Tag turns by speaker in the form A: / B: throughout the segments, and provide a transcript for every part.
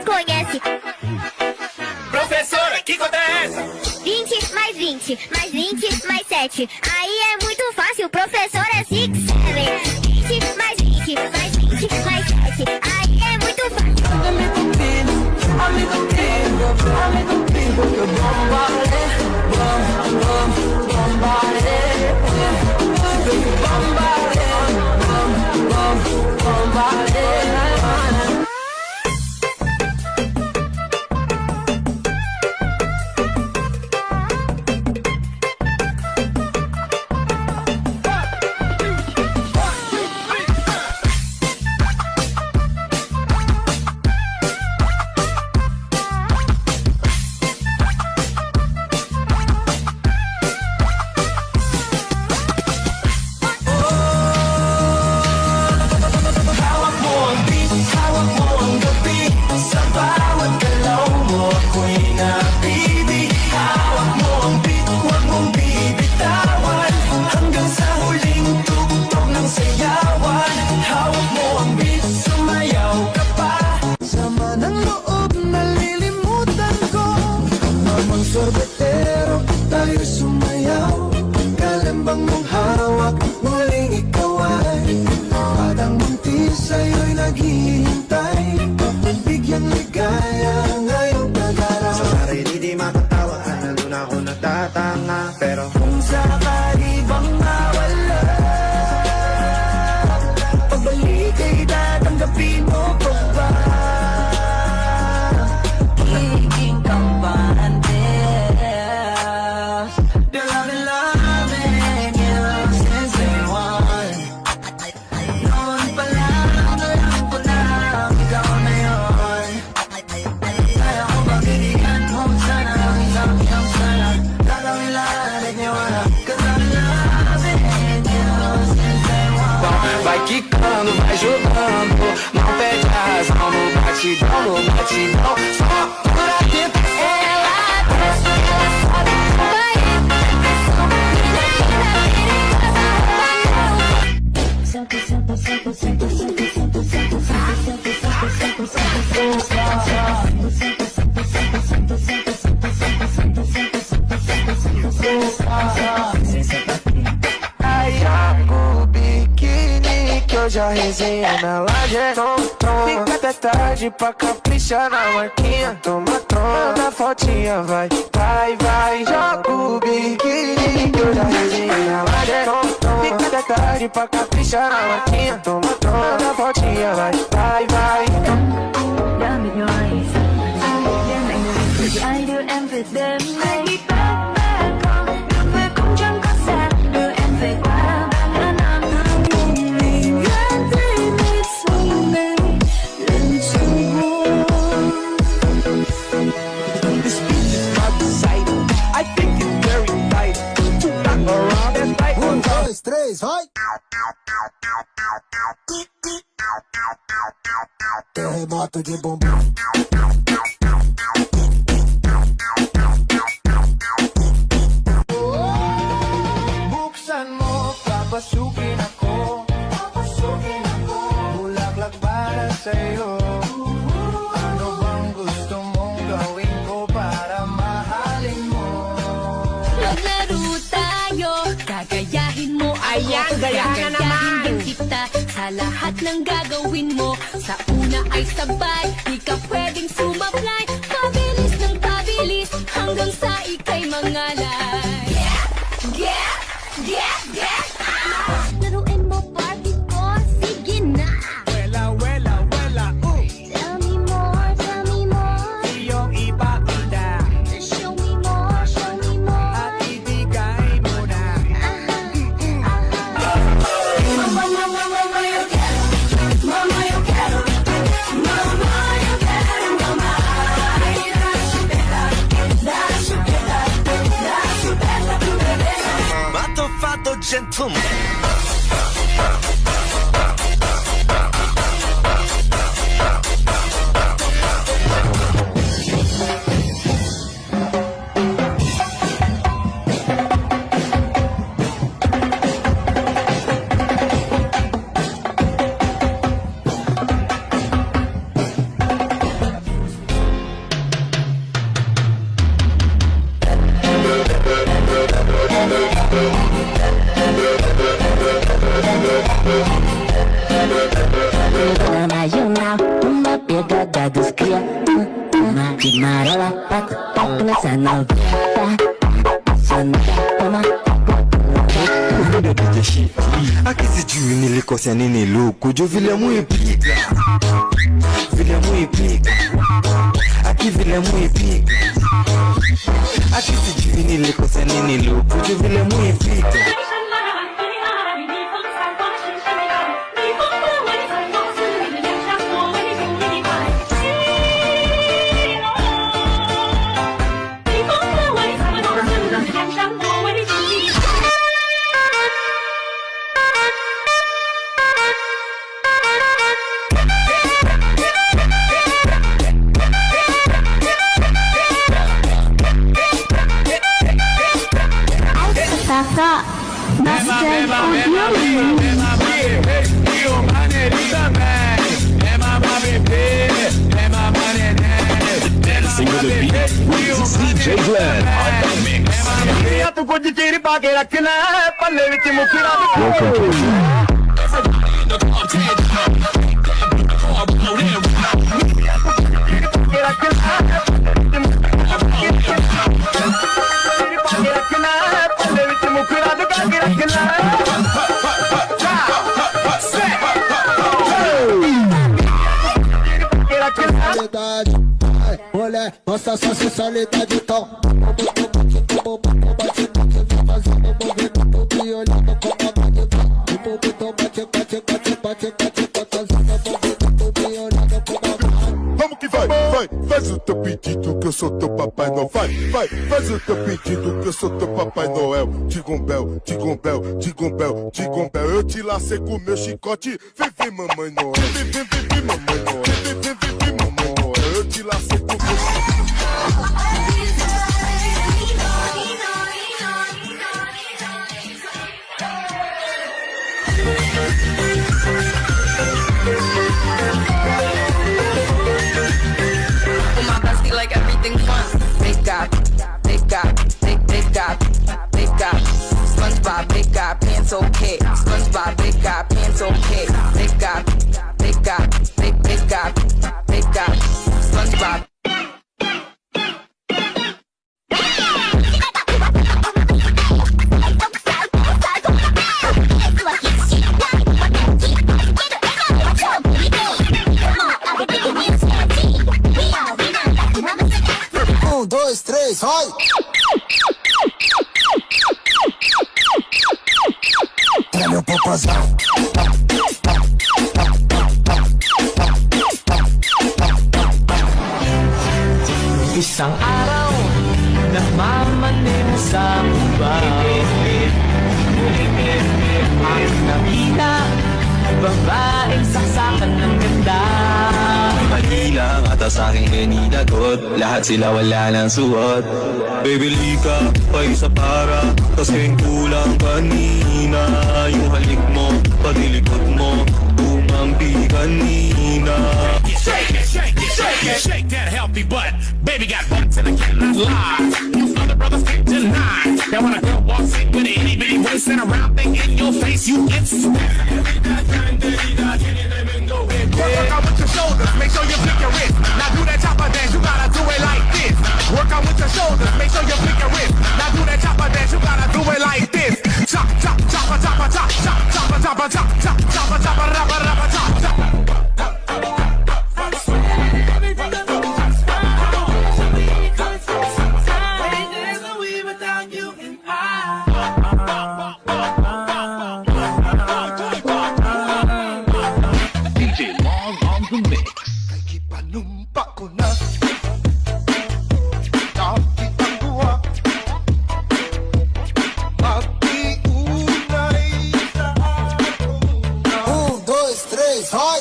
A: conhece.
B: Professora, que conta é essa?
A: 20 mais 20, mais 20 mais 7. Aí é muito fácil, professor é 6, 7. 20 mais 20, mais 20 mais 7. Aí é muito fácil.
C: Sorbetero, tayo sumayaw. Kalambang mong hawak, muling ikaw ay batang buntis sa'yo'y naghihintay. Bigyan ligaya ngayong pag-araw.
D: Sa sarili di makatawa, nandun ako natatanga. Pero
C: kung sakali bang mawala, pagbalik ay tatanggapin mo pa ba? Higing kampante.
E: Vai quicando, vai jogando, não perde a razão no batidão, no batidão. Só por a tentação.
A: Ela desce, ela sobe, vai pressão. Menina perigosa, rouba meu. Senta, senta, senta, senta, senta, senta, senta,
E: hoje a resenha na laje. Fica até tarde pra caprichar na marquinha. Toma, manda fotinha, vai, vai, vai. Joga o biquíni que hoje a resenha na laje. Fica até tarde pra caprichar na marquinha. Toma, manda fotinha, vai, vai, vai.
F: Dami your eyes, I do envy them. Maybe back home, 왜 공장 가사, do envy them.
E: This beat is my sight. I think it's very tight. To knock around and fight.
C: 1, 2, 3, vai! Terremoto de bumbum.
D: buksan mo, papasukin ako. Bulaklak para sa'yo. Ano bang gusto mong gawin ko para mahalin mo?
G: Maglaro tayo, gagayahin mo ako.
B: Ayan, gayahin na naman.
G: din kita sa lahat ng gagawin mo. Sa una ay sabay, di ka pwedeng sumablay. Pabilis ng pabilis, hanggang sa ika'y mangalay. Yeah, yeah, yeah, yeah.
A: Laruin mo Barbie ko, sige na.
B: Wela, wela, wela,
A: Tell me more, tell me more.
B: iyong ipakita
A: Show me more, show me more.
B: at ibigay mo na.
D: Mato fatto gentleman.
H: dos cria de marela, tá começando a
I: Aqui se diu nilikosea nini luku juu vile muipiga Aqui vile muipiga Aqui se diu nilikosea nini luku juu vile muipiga
F: Kakak, Nasdaq Audio.
J: Single the beat, this is DJ Glenn on the mix.
C: Olha, nossa sensualidade tão
K: Vamos que vai, faz o teu pedido que eu sou teu Papai Noel. Faz o teu pedido que eu sou teu Papai Noel. Tigombel, eu te lacei com meu chicote. Vem, mamãe Noel, vem, mamãe Noel, vem, mamãe Noel, eu te lacei com meu chicote.
L: Like everything fun. Big up, SpongeBob, big up, pants okay. SpongeBob, big up, pants okay. Big up, SpongeBob.
C: Dois, três, vai! Pra meu popozão.
B: Isang araw nagmamanim sa ubaw Ang nakita babaeng saksakan ng ganda
I: Mali lang ata sa aking hinidagot Lahat sila wala ng suot Baby lika, pa isa para Kasing kulang kanina Yung halik mo, patilikot mo Umampi kanina
J: Shake that healthy butt. Baby got butts and I cannot lie. You other brothers can't deny. Now when a girl walks in with an itty bitty waist and a round thing in your face, you get smacked.
B: Work out with your shoulders, make sure you flick your wrist. Now do that chopper dance, you gotta do it like this. Work out with your shoulders, make sure you flick your wrist. Now do that chopper dance, you gotta do it like this. Chop, chop, chopper, chopper, chop, chop, chopper, chopper, chop, chop, chopper, chopper, rubber, rubber, chop, chop.
J: DJ Long on the mix.
D: Panumpa ko na nakitang buwa Mag-iunay sa ako
C: Dois, três, vai!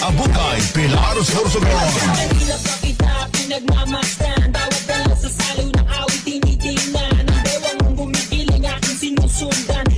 J: Abukay, Pilar Sorsogon.
M: Kanila pa kita pinagmamasdan. Bawat dalaw sa salo ng awit tinitingnan. Ang dewa mong gumigiling aking sinusundan.